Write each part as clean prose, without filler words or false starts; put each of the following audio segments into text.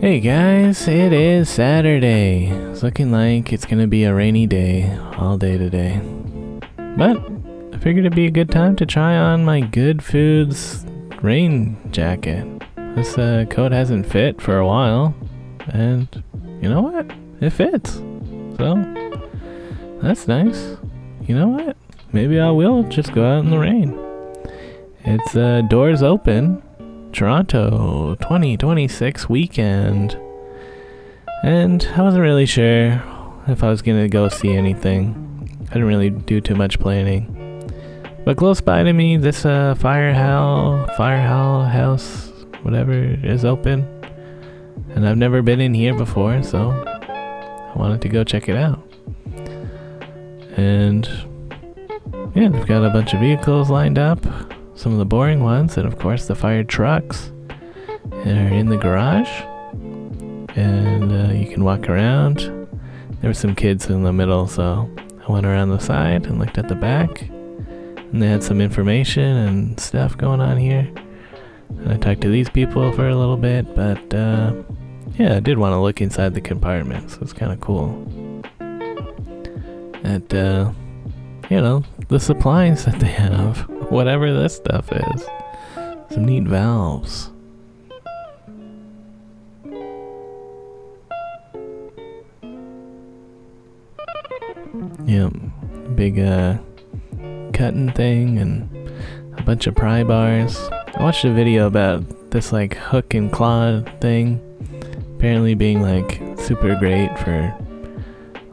Hey guys, it is Saturday. It's looking like it's gonna be a rainy day all day today. But I figured it'd be a good time to try on my Good Foods rain jacket. This coat hasn't fit for a while, and you know what? It fits. So that's nice. You know what? Maybe I will just go out in the rain. It's doors open. Toronto 2026 weekend, and I wasn't really sure if I was gonna go see anything. I didn't really do too much planning, but close by to me this fire hall house, whatever, is open, and I've never been in here before, so I wanted to go check it out. And yeah, they've got a bunch of vehicles lined up. Some of the boring ones, and of course the fire trucks are in the garage, and you can walk around. There were some kids in the middle, so I went around the side and looked at the back, and they had some information and stuff going on here, and I talked to these people for a little bit, but yeah, I did want to look inside the compartment, so it's kind of cool that you know, the supplies that they have, whatever this stuff is. Some neat valves. Yep, big cutting thing and a bunch of pry bars. I watched a video about this like hook and claw thing, apparently being like super great for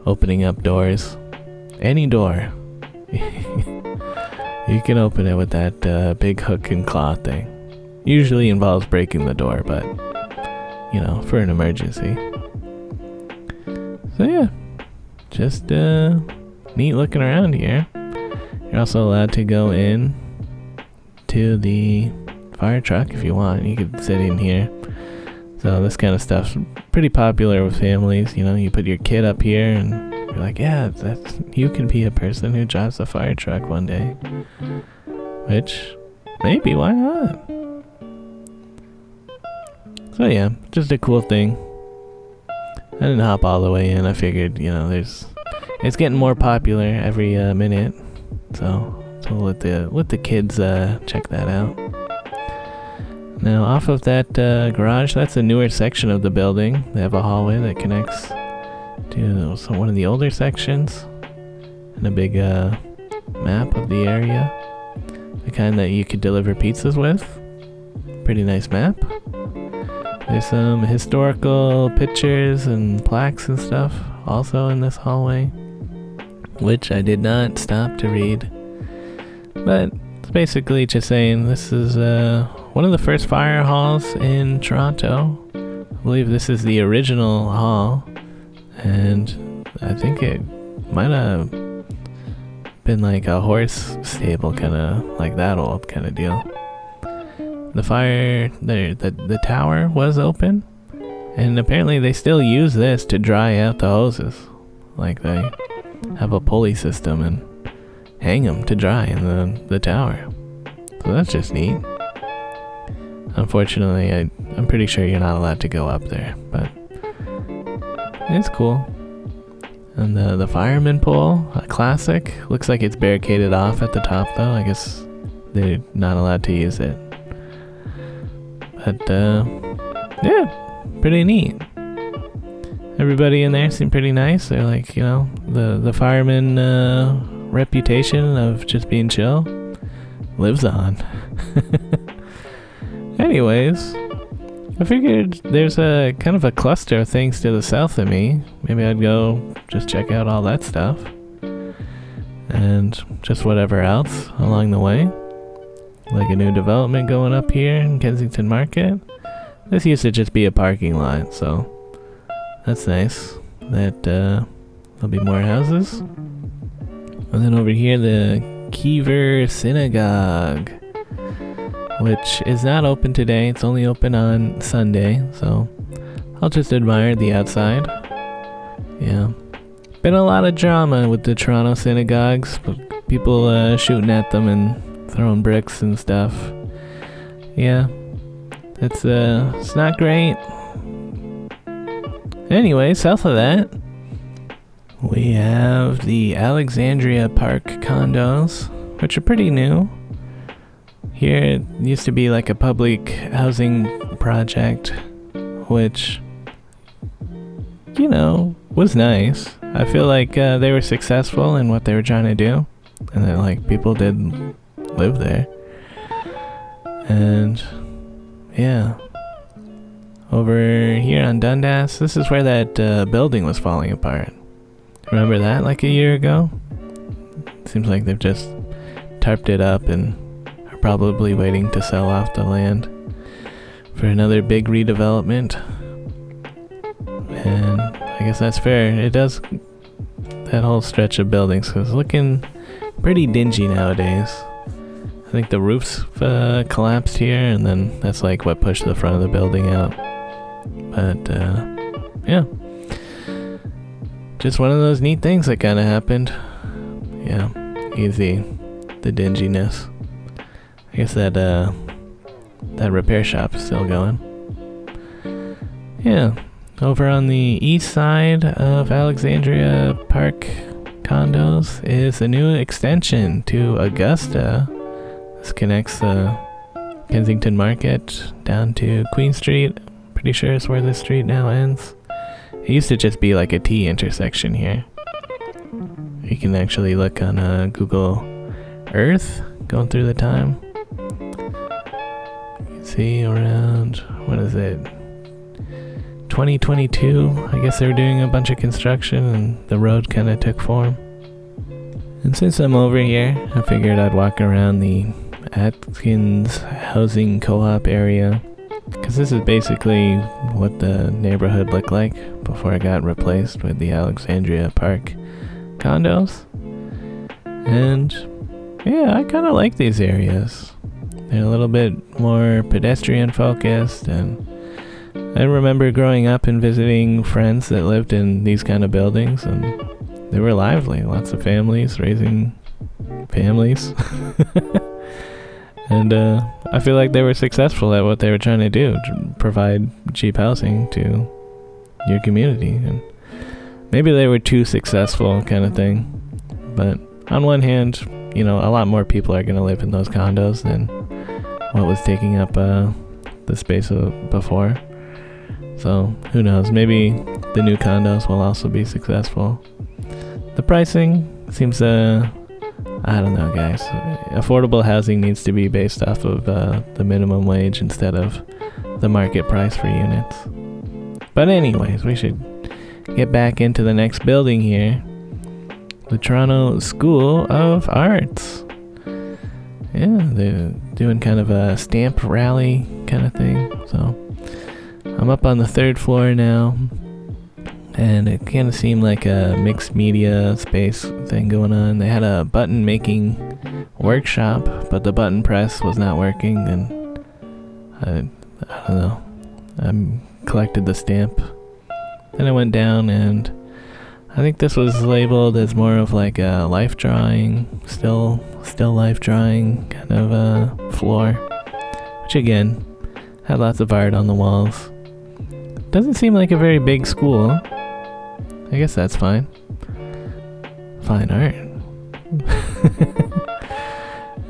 opening up doors. Any door. You can open it with that big hook and claw thing. Usually involves breaking the door, but you know, for an emergency. So yeah, just neat looking around here. You're also allowed to go in to the fire truck if you want. You could sit in here. So this kind of stuff's pretty popular with families. You know, you put your kid up here and you're like, yeah, you can be a person who drives a fire truck one day. Which, maybe, why not? So yeah, just a cool thing. I didn't hop all the way in. I figured, you know, it's getting more popular every minute. So let the kids check that out. Now, off of that garage, that's a newer section of the building. They have a hallway that connects to one of the older sections, and a big map of the area, the kind that you could deliver pizzas with. Pretty nice map. There's some historical pictures and plaques and stuff also in this hallway, which I did not stop to read, but it's basically just saying this is one of the first fire halls in Toronto. I believe this is the original hall, and I think it might have been like a horse stable, kind of like that old kind of deal. The fire, the tower was open, and apparently they still use this to dry out the hoses. Like they have a pulley system and hang them to dry in the tower. So that's just neat. Unfortunately, I'm pretty sure you're not allowed to go up there, but it's cool. And the fireman pole, a classic. Looks like it's barricaded off at the top though. I guess they're not allowed to use it. But yeah, pretty neat. Everybody in there seemed pretty nice. They're like, you know, the fireman reputation of just being chill lives on. Anyways, I figured there's a kind of a cluster of things to the south of me. Maybe I'd go just check out all that stuff. And just whatever else along the way. Like a new development going up here in Kensington Market. This used to just be a parking lot, so that's nice. That there'll be more houses. And then over here, the Kiever Synagogue, which is not open today. It's only open on Sunday, so I'll just admire the outside. Yeah. Been a lot of drama with the Toronto synagogues, people shooting at them and throwing bricks and stuff. Yeah. It's not great. Anyway, south of that, we have the Alexandria Park condos, which are pretty new. Here it used to be like a public housing project, which, you know, was nice. I feel like they were successful in what they were trying to do, and that like people did live there. And yeah, over here on Dundas, this is where that building was falling apart. Remember that like a year ago? Seems like they've just tarped it up and are probably waiting to sell off the land for another big redevelopment. And I guess that's fair. It does, that whole stretch of buildings is looking pretty dingy nowadays. I think the roofs collapsed here, and then that's like what pushed the front of the building out. But yeah, just one of those neat things that kind of happened. Yeah, easy the dinginess. I guess that repair shop is still going. Yeah, over on the east side of Alexandria Park condos is a new extension to Augusta. This connects the Kensington Market down to Queen Street. Pretty sure it's where this street now ends. It used to just be like a T intersection here. You can actually look on Google Earth going through the time. You can see around, what is it, 2022. I guess they were doing a bunch of construction and the road kind of took form. And since I'm over here, I figured I'd walk around the Atkins Housing Co-op area, because this is basically what the neighborhood looked like before it got replaced with the Alexandria Park condos. And yeah, I kind of like these areas. They're a little bit more pedestrian focused, and I remember growing up and visiting friends that lived in these kind of buildings, and they were lively. Lots of families raising families. And I feel like they were successful at what they were trying to do, to provide cheap housing to your community. And maybe they were too successful kind of thing. But on one hand, you know, a lot more people are going to live in those condos than what was taking up the space before. So who knows, maybe the new condos will also be successful. The pricing seems I don't know, guys. Affordable housing needs to be based off of the minimum wage instead of the market price for units. But anyways, we should get back into the next building here. The Toronto School of Arts. Yeah, they're doing kind of a stamp rally kind of thing. So I'm up on the 3rd floor now. And it kind of seemed like a mixed media space thing going on. They had a button making workshop, but the button press was not working, and I don't know. I collected the stamp. Then I went down, and I think this was labeled as more of like a life drawing, still life drawing kind of floor, which again had lots of art on the walls. Doesn't seem like a very big school. I guess that's fine. Fine art.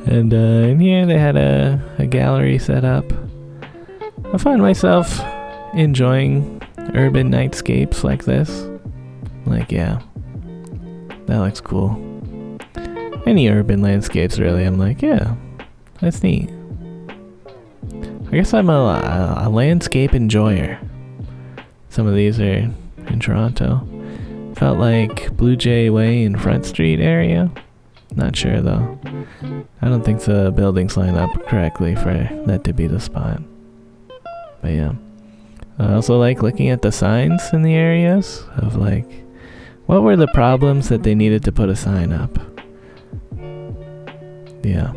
And in here they had a gallery set up. I find myself enjoying urban nightscapes like this. Like, yeah, that looks cool. Any urban landscapes, really. I'm like, yeah, that's neat. I guess I'm a landscape enjoyer. Some of these are in Toronto. Felt like Blue Jay Way and Front Street area. Not sure though. I don't think the buildings line up correctly for that to be the spot. But yeah. I also like looking at the signs in the areas of like, what were the problems that they needed to put a sign up? Yeah.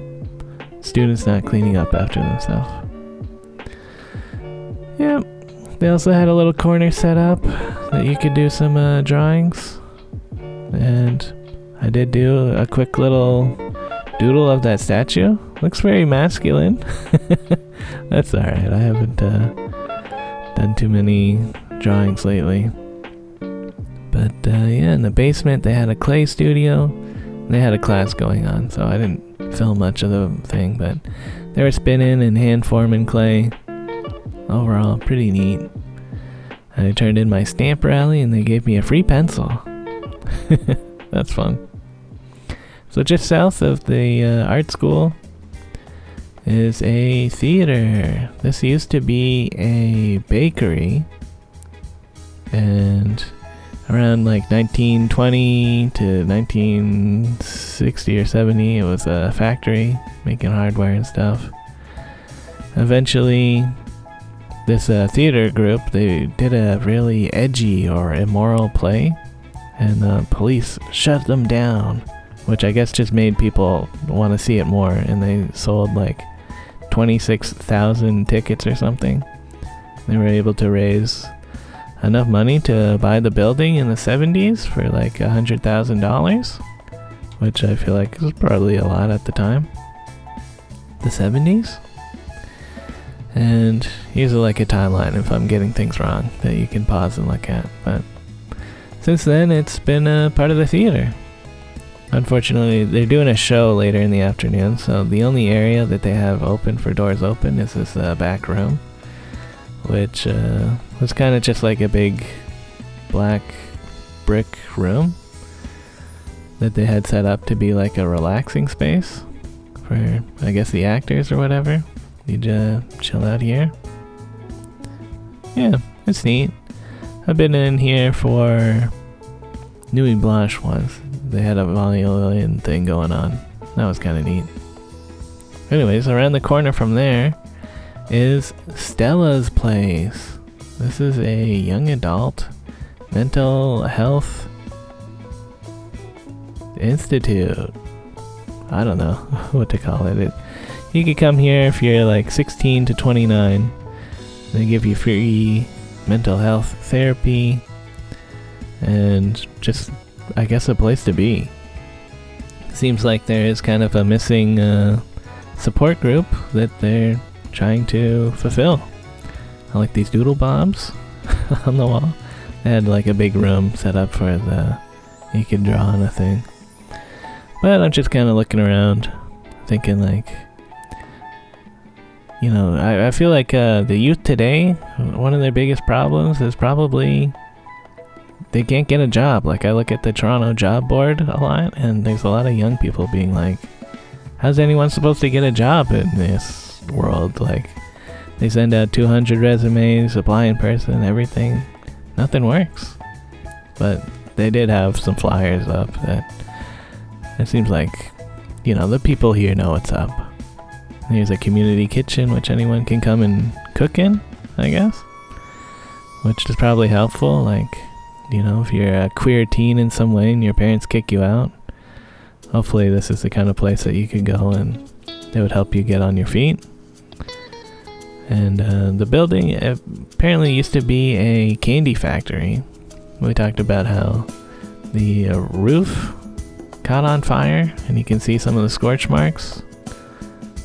Students not cleaning up after themselves. Yeah. They also had a little corner set up that you could do some drawings. And I did do a quick little doodle of that statue. Looks very masculine. That's alright. I haven't done too many drawings lately. But yeah, in the basement they had a clay studio. And they had a class going on, so I didn't film much of the thing, but they were spinning and hand forming clay. Overall, pretty neat. And I turned in my stamp rally and they gave me a free pencil. That's fun. So just south of the art school is a theater. This used to be a bakery, and around like 1920 to 1960 or 70 it was a factory making hardware and stuff. Eventually this theater group, they did a really edgy or immoral play, and the police shut them down, which I guess just made people want to see it more, and they sold like 26,000 tickets or something. They were able to raise enough money to buy the building in the 70s for like $100,000, which I feel like was probably a lot at the time. The 70s? And here's like a timeline if I'm getting things wrong that you can pause and look at. But since then, it's been a part of the theater. Unfortunately, they're doing a show later in the afternoon, so the only area that they have open for doors open is this back room, which was kind of just like a big black brick room that they had set up to be like a relaxing space for, I guess, the actors or whatever. You'd chill out here. Yeah, it's neat. I've been in here for Nuit Blanche once. They had a violin thing going on. That was kind of neat. Anyways, around the corner from there is Stella's place. This is a young adult mental health institute. I don't know what to call it. You could come here if you're like 16 to 29. They give you free mental health therapy and just, I guess, a place to be. Seems like there is kind of a missing support group that they're trying to fulfill. I like these doodle bombs on the wall. They had like a big room set up for you could draw on a thing. But I'm just kind of looking around, thinking like, you know, I feel like the youth today, one of their biggest problems is probably they can't get a job. Like, I look at the Toronto job board a lot, and there's a lot of young people being like, how's anyone supposed to get a job in this world? Like, they send out 200 resumes, apply in person, everything. Nothing works. But they did have some flyers up that it seems like, you know, the people here know what's up. There's a community kitchen which anyone can come and cook in, I guess, which is probably helpful. Like, you know, if you're a queer teen in some way and your parents kick you out, hopefully this is the kind of place that you could go and they would help you get on your feet. And the building apparently used to be a candy factory. We talked about how the roof caught on fire and you can see some of the scorch marks.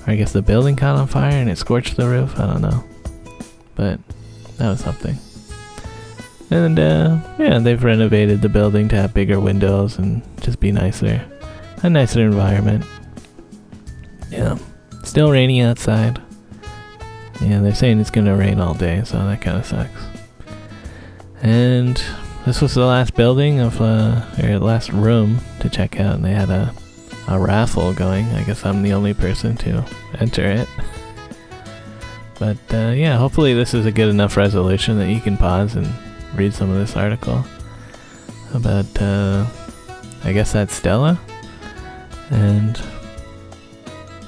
Or I guess the building caught on fire and it scorched the roof. I don't know. But that was something. And yeah, they've renovated the building to have bigger windows and just be nicer. A nicer environment. Yeah. Still rainy outside. Yeah, they're saying it's gonna rain all day, so that kind of sucks. And this was the last building of, or last room to check out, and they had a raffle going. I guess I'm the only person to enter it. But yeah, hopefully this is a good enough resolution that you can pause and read some of this article about, I guess that's Stella, and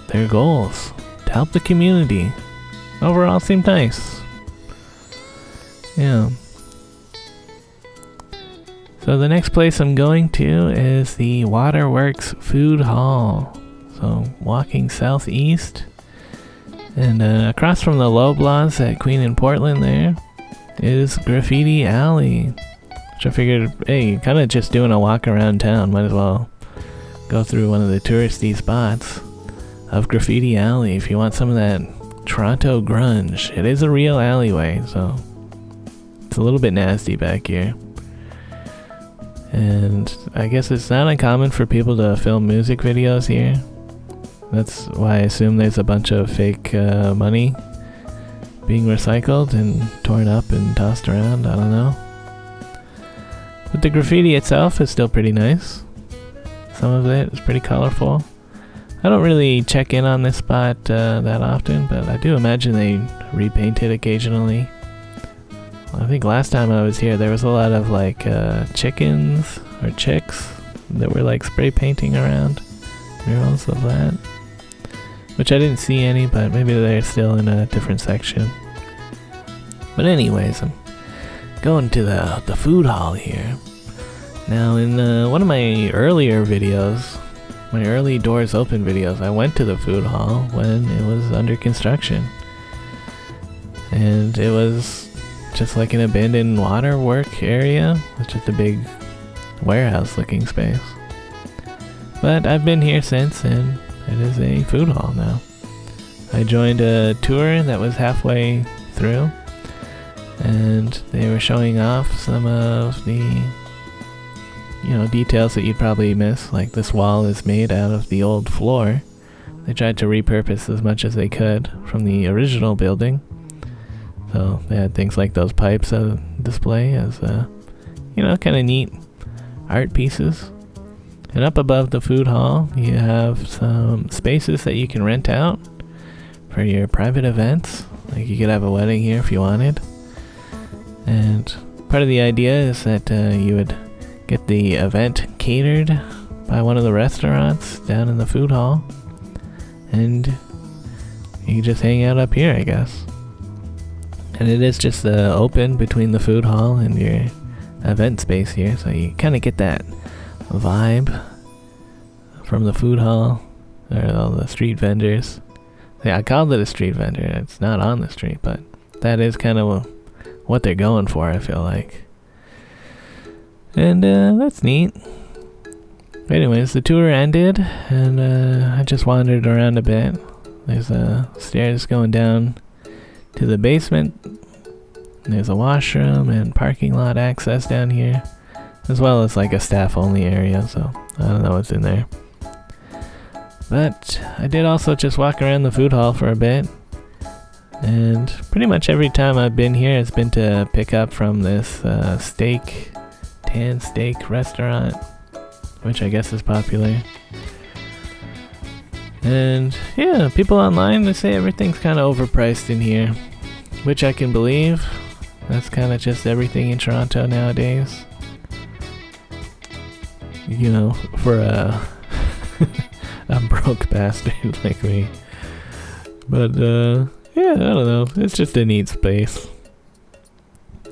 their goals to help the community. Overall seemed nice. Yeah. So the next place I'm going to is the Waterworks Food Hall. So walking southeast, and across from the Loblaws at Queen and Portland there is Graffiti Alley. Which I figured, hey, kind of just doing a walk around town, might as well go through one of the touristy spots of Graffiti Alley if you want some of that Toronto grunge. It is a real alleyway, so it's a little bit nasty back here. And I guess it's not uncommon for people to film music videos here. That's why I assume there's a bunch of fake money being recycled and torn up and tossed around. I don't know. But the graffiti itself is still pretty nice. Some of it is pretty colorful. I don't really check in on this spot that often, but I do imagine they repaint it occasionally. I think last time I was here there was a lot of like chickens or chicks that were like spray painting around murals of that, which I didn't see any, but maybe they're still in a different section. But anyways, I'm going to the food hall here. Now in one of my earlier videos, my early doors open videos, I went to the food hall when it was under construction. And it was just like an abandoned waterwork area with just a big warehouse looking space. But I've been here since, and it is a food hall now. I joined a tour that was halfway through, and they were showing off some of the details that you'd probably miss, like this wall is made out of the old floor. They tried to repurpose as much as they could from the original building. So they had things like those pipes on display as, kind of neat art pieces. And up above the food hall, you have some spaces that you can rent out for your private events. Like you could have a wedding here if you wanted. And part of the idea is that you would get the event catered by one of the restaurants down in the food hall. And you can just hang out up here, I guess. And it is just open between the food hall and your event space here, so you kind of get that vibe from the food hall, or all the street vendors. Yeah, I called it a street vendor. It's not on the street, but that is kind of what they're going for, I feel like. And that's neat. Anyways, the tour ended, and I just wandered around a bit. There's stairs going down to the basement. There's a washroom and parking lot access down here, as well as like a staff-only area, so I don't know what's in there. But I did also just walk around the food hall for a bit, and pretty much every time I've been here it's been to pick up from this tan steak restaurant, which I guess is popular. And yeah, people online, they say everything's kind of overpriced in here, which I can believe. That's kind of just everything in Toronto nowadays. For a broke bastard like me. But yeah, I don't know. It's just a neat space.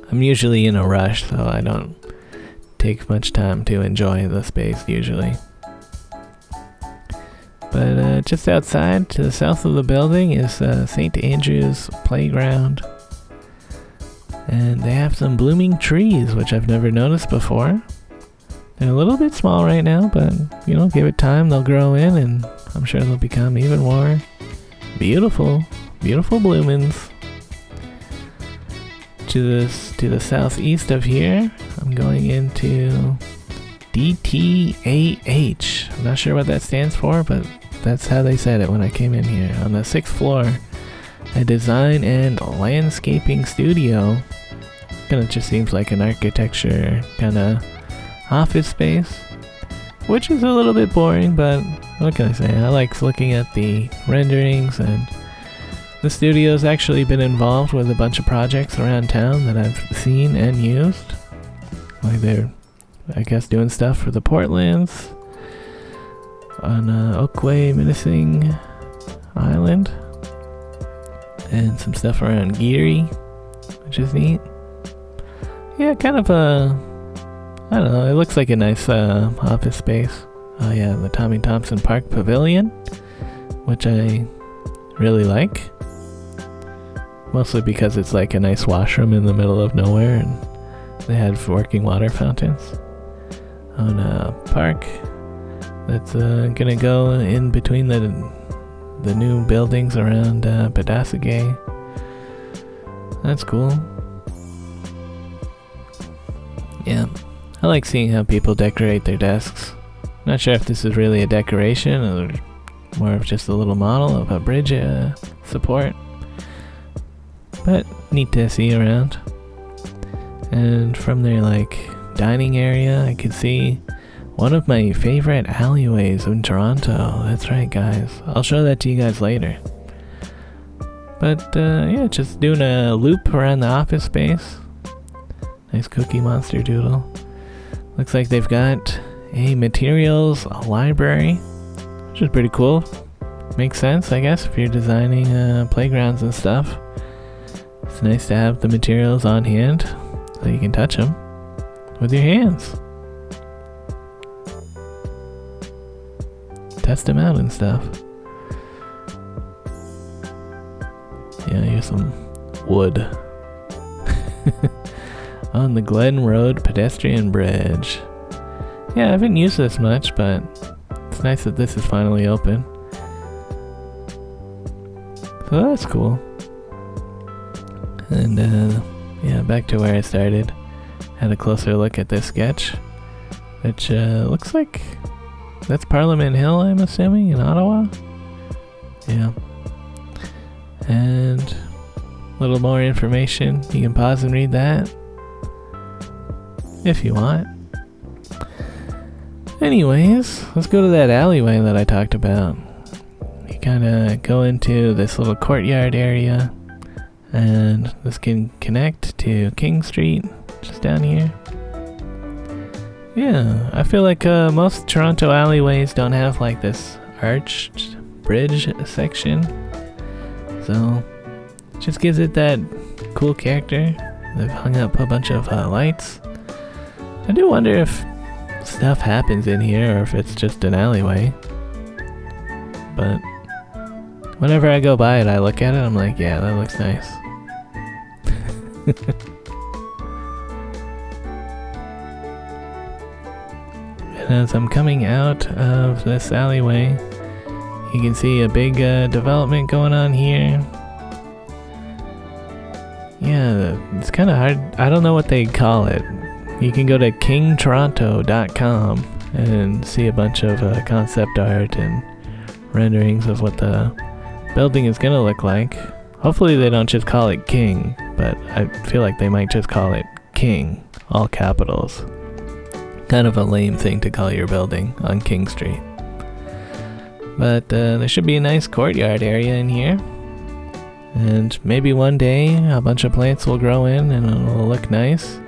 I'm usually in a rush, so I don't take much time to enjoy the space usually. But just outside to the south of the building is St. Andrew's Playground. And they have some blooming trees, which I've never noticed before. They're a little bit small right now, but, give it time, they'll grow in, and I'm sure they'll become even more beautiful bloomings. To the southeast of here, I'm going into DTAH. I'm not sure what that stands for, but that's how they said it when I came in here. On the 6th floor, a design and landscaping studio. Kind of just seems like an architecture kind of office space, which is a little bit boring, but what can I say? I like looking at the renderings, and the studio's actually been involved with a bunch of projects around town that I've seen and used. Like they're, I guess, doing stuff for the Portlands on Oakway, Minising Island, and some stuff around Geary, which is neat. Yeah, kind of I don't know, it looks like a nice office space. Oh yeah, the Tommy Thompson Park Pavilion, which I really like. Mostly because it's like a nice washroom in the middle of nowhere, and they had working water fountains. On a park that's gonna go in between the new buildings around Passe. That's cool. Yeah, I like seeing how people decorate their desks. Not sure if this is really a decoration or more of just a little model of a bridge support. But neat to see around. And from their like dining area, I could see one of my favorite alleyways in Toronto. That's right, guys. I'll show that to you guys later. But yeah, just doing a loop around the office space. Nice Cookie Monster doodle. Looks like they've got a materials library, which is pretty cool. Makes sense, I guess, if you're designing playgrounds and stuff. It's nice to have the materials on hand so you can touch them with your hands. Test them out and stuff. Yeah, here's some wood. On the Glen Road pedestrian bridge. Yeah, I haven't used this much, but it's nice that this is finally open. So that's cool. And yeah, back to where I started. Had a closer look at this sketch, which looks like that's Parliament Hill, I'm assuming, in Ottawa. Yeah. And a little more information. You can pause and read that if you want. Anyways, let's go to that alleyway that I talked about. You kind of go into this little courtyard area, and this can connect to King Street, just down here. Yeah, I feel like most Toronto alleyways don't have like this arched bridge section, so it just gives it that cool character. They've hung up a bunch of lights. I do wonder if stuff happens in here or if it's just an alleyway. But whenever I go by it, I look at it, I'm like, yeah, that looks nice. And as I'm coming out of this alleyway, you can see a big development going on here. Yeah, it's kind of hard. I don't know what they call it. You can go to kingtoronto.com and see a bunch of concept art and renderings of what the building is going to look like. Hopefully they don't just call it King, but I feel like they might just call it King, all capitals. Kind of a lame thing to call your building on King Street. But there should be a nice courtyard area in here. And maybe one day a bunch of plants will grow in and it'll look nice.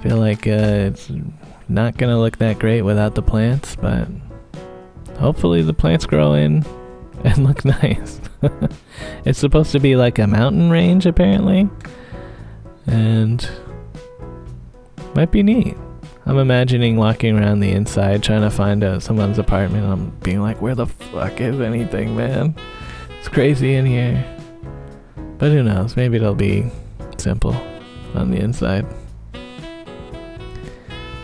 Feel like it's not gonna look that great without the plants, but hopefully the plants grow in and look nice. It's supposed to be like a mountain range apparently, and might be neat. I'm imagining walking around the inside trying to find someone's apartment. I'm being like, where the fuck is anything, man? It's crazy in here. But who knows, maybe it'll be simple on the inside.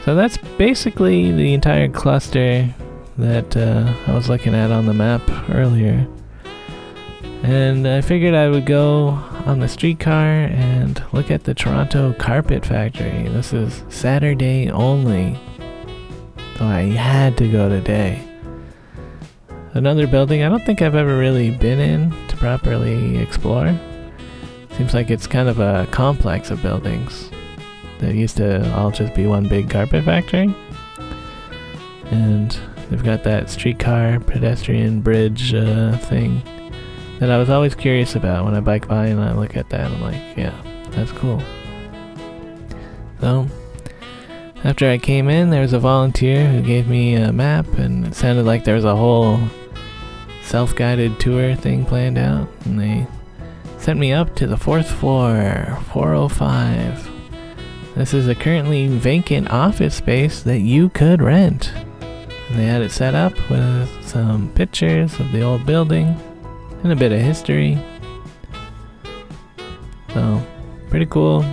So that's basically the entire cluster that I was looking at on the map earlier. And I figured I would go on the streetcar and look at the Toronto Carpet Factory. This is Saturday only, so I had to go today. Another building I don't think I've ever really been in to properly explore. Seems like it's kind of a complex of buildings. That used to all just be one big carpet factory. And they've got that streetcar pedestrian bridge thing that I was always curious about. When I bike by and I look at that, I'm like, yeah, that's cool. So after I came in, there was a volunteer who gave me a map, and it sounded like there was a whole self-guided tour thing planned out, and they sent me up to the 4th floor, 405. This is a currently vacant office space that you could rent. And they had it set up with some pictures of the old building and a bit of history. So, pretty cool.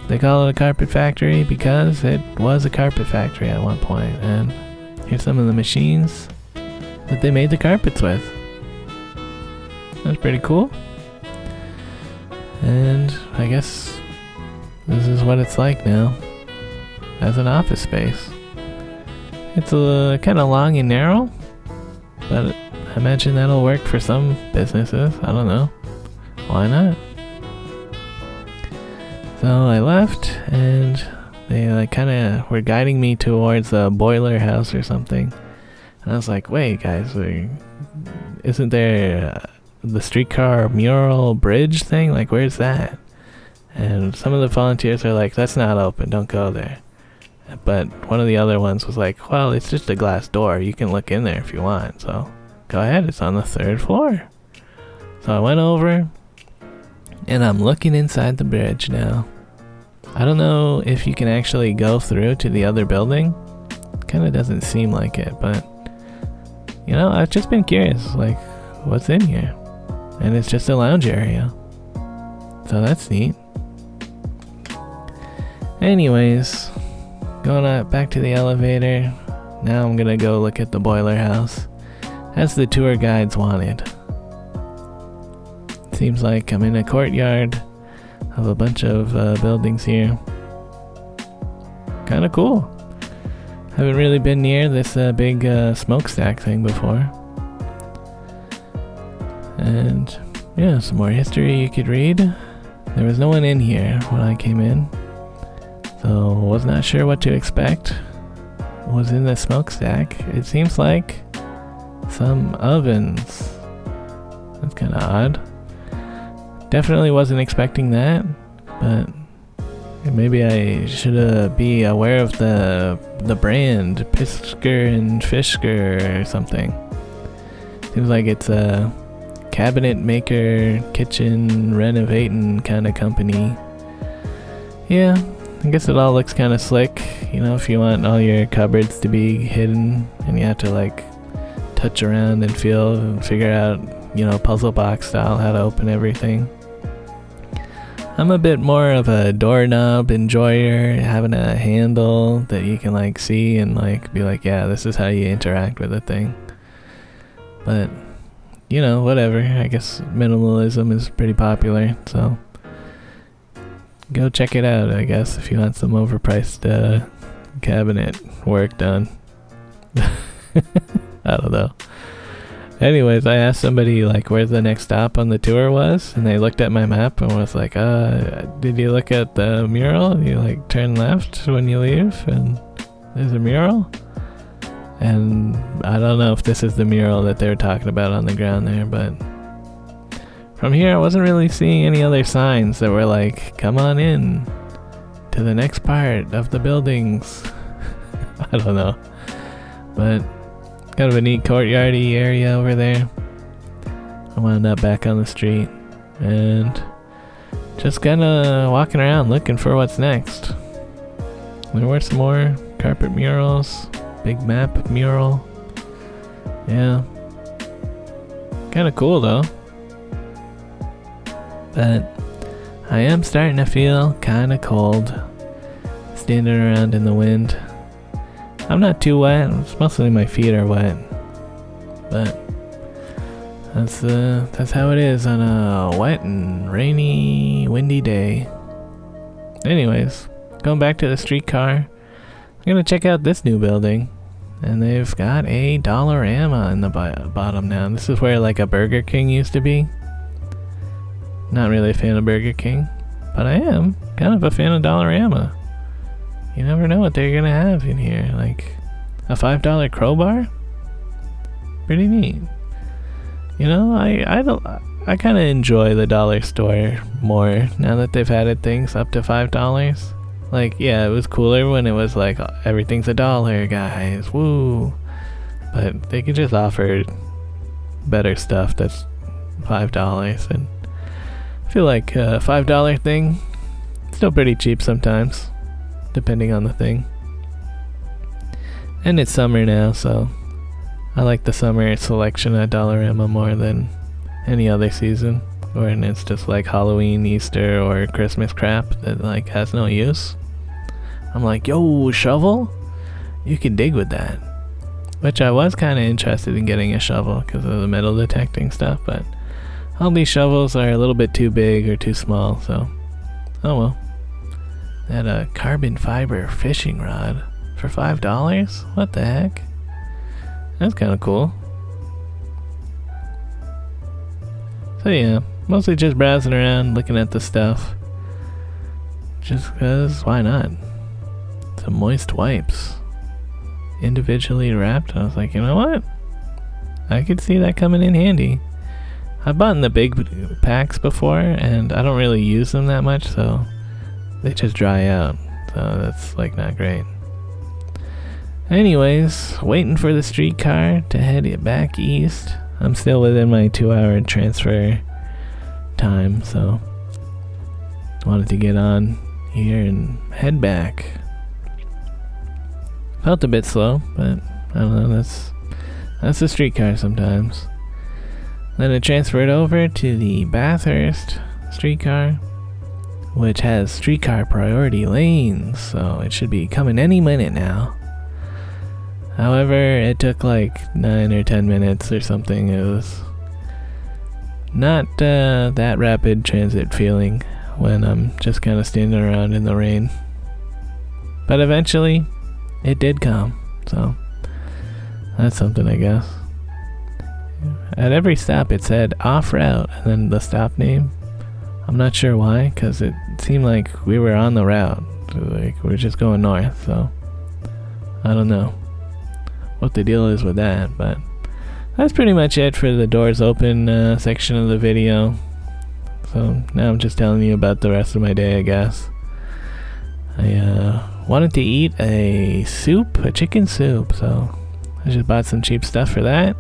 They call it a carpet factory because it was a carpet factory at one point. And here's some of the machines that they made the carpets with. That's pretty cool. And I guess this is what it's like now. as an office space. It's kind of long and narrow, but I imagine that'll work for some businesses. I don't know. Why not? So I left, and they like kind of were guiding me towards a boiler house or something. And I was like, wait guys, isn't there the streetcar mural bridge thing? Like, where's that? And some of the volunteers are like, that's not open, don't go there. But one of the other ones was like, well, it's just a glass door, you can look in there if you want, so go ahead, it's on the 3rd floor. So I went over, and I'm looking inside the bridge now. I don't know if you can actually go through to the other building. Kind of doesn't seem like it, but you know, I've just been curious, like, what's in here? And it's just a lounge area, so that's neat. Anyways, going back to the elevator. Now I'm gonna go look at the boiler house, as the tour guides wanted. Seems like I'm in a courtyard of a bunch of buildings here. Kinda cool. Haven't really been near this big smokestack thing before. And yeah, some more history you could read. There was no one in here when I came in, so was not sure what to expect. Was in the smokestack. It seems like some ovens. That's kind of odd. Definitely wasn't expecting that, but maybe I should be aware of the brand Pisker and Fisker or something. Seems like it's a cabinet maker, kitchen renovating kind of company. Yeah, I guess it all looks kind of slick. You know, if you want all your cupboards to be hidden and you have to like touch around and feel and figure out, you know, puzzle box style how to open everything. I'm a bit more of a doorknob enjoyer, having a handle that you can like see and like be like, yeah, this is how you interact with a thing. But, you know, whatever. I guess minimalism is pretty popular, so go check it out, I guess, if you want some overpriced cabinet work done. I don't know. Anyways, I asked somebody like where the next stop on the tour was, and they looked at my map and was like, did you look at the mural? You like turn left when you leave and there's a mural? And I don't know if this is the mural that they were talking about on the ground there, but from here I wasn't really seeing any other signs that were like, come on in to the next part of the buildings. I don't know, but kind of a neat courtyardy area over there. I wound up back on the street and just kind of walking around looking for what's next. There were some more carpet murals, big map mural. Yeah, kind of cool though. But I am starting to feel kind of cold, standing around in the wind. I'm not too wet, it's mostly my feet are wet, but that's how it is on a wet and rainy, windy day. Anyways, going back to the streetcar, I'm gonna check out this new building, and they've got a Dollarama in the bottom now. This is where like a Burger King used to be. Not really a fan of Burger King, but I am kind of a fan of Dollarama. You never know what they're gonna have in here, like a $5 crowbar? Pretty neat. You know, I kind of enjoy the dollar store more now that they've added things up to $5. Like, yeah, it was cooler when it was like, everything's $1, guys, woo. But they could just offer better stuff that's $5, and I feel like a $5 thing, still pretty cheap sometimes, depending on the thing. And it's summer now, so I like the summer selection at Dollarama more than any other season, when it's just like Halloween, Easter, or Christmas crap that like has no use. I'm like, yo, shovel? You can dig with that. Which I was kind of interested in getting a shovel because of the metal detecting stuff, but all these shovels are a little bit too big or too small, so oh well. Had a carbon fiber fishing rod for $5? What the heck? That's kind of cool. So yeah, mostly just browsing around, looking at the stuff. Just because, why not? Some moist wipes. Individually wrapped. I was like, you know what? I could see that coming in handy. I've bought in the big packs before, and I don't really use them that much, so they just dry out. So that's like not great. Anyways, waiting for the streetcar to head back east. I'm still within my 2-hour transfer time, so wanted to get on here and head back. Felt a bit slow, but I don't know, that's the streetcar sometimes. Then it transferred over to the Bathurst streetcar, which has streetcar priority lanes, so it should be coming any minute now. However, it took like 9 or 10 minutes or something. It was not that rapid transit feeling when I'm just kind of standing around in the rain. But eventually, it did come, so that's something, I guess. At every stop it said off route and then the stop name. I'm not sure why, because it seemed like we were on the route. So like we're just going north, so I don't know what the deal is with that, but that's pretty much it for the doors open section of the video. So now I'm just telling you about the rest of my day, I guess. I wanted to eat a chicken soup, so I just bought some cheap stuff for that.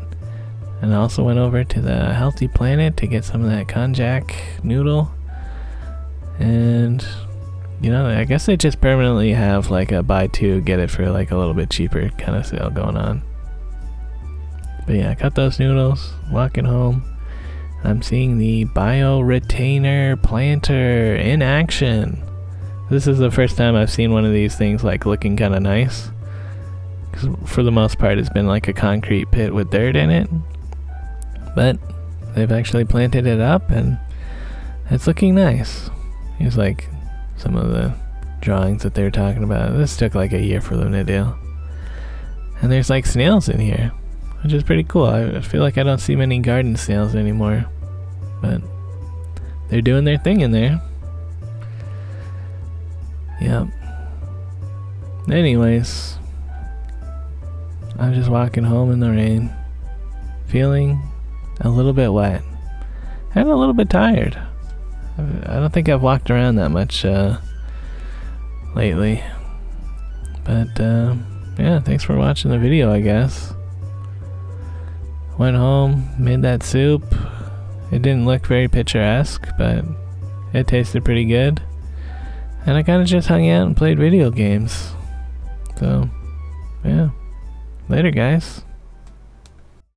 And I also went over to the Healthy Planet to get some of that konjac noodle. And, you know, I guess they just permanently have like a buy two, get it for like a little bit cheaper kind of sale going on. But yeah, I got those noodles, walking home. I'm seeing the Bio Retainer Planter in action. This is the first time I've seen one of these things like looking kind of nice. 'Cause for the most part it's been like a concrete pit with dirt in it. But they've actually planted it up and it's looking nice. Here's like some of the drawings that they were talking about. This took like a year for them to do. And there's like snails in here, which is pretty cool. I feel like I don't see many garden snails anymore. But they're doing their thing in there. Yep. Anyways, I'm just walking home in the rain, feeling a little bit wet and a little bit tired. I don't think I've walked around that much lately. But yeah, thanks for watching the video, I guess. Went home, made that soup. It didn't look very picturesque, but it tasted pretty good. And I kind of just hung out and played video games. So, yeah. Later, guys.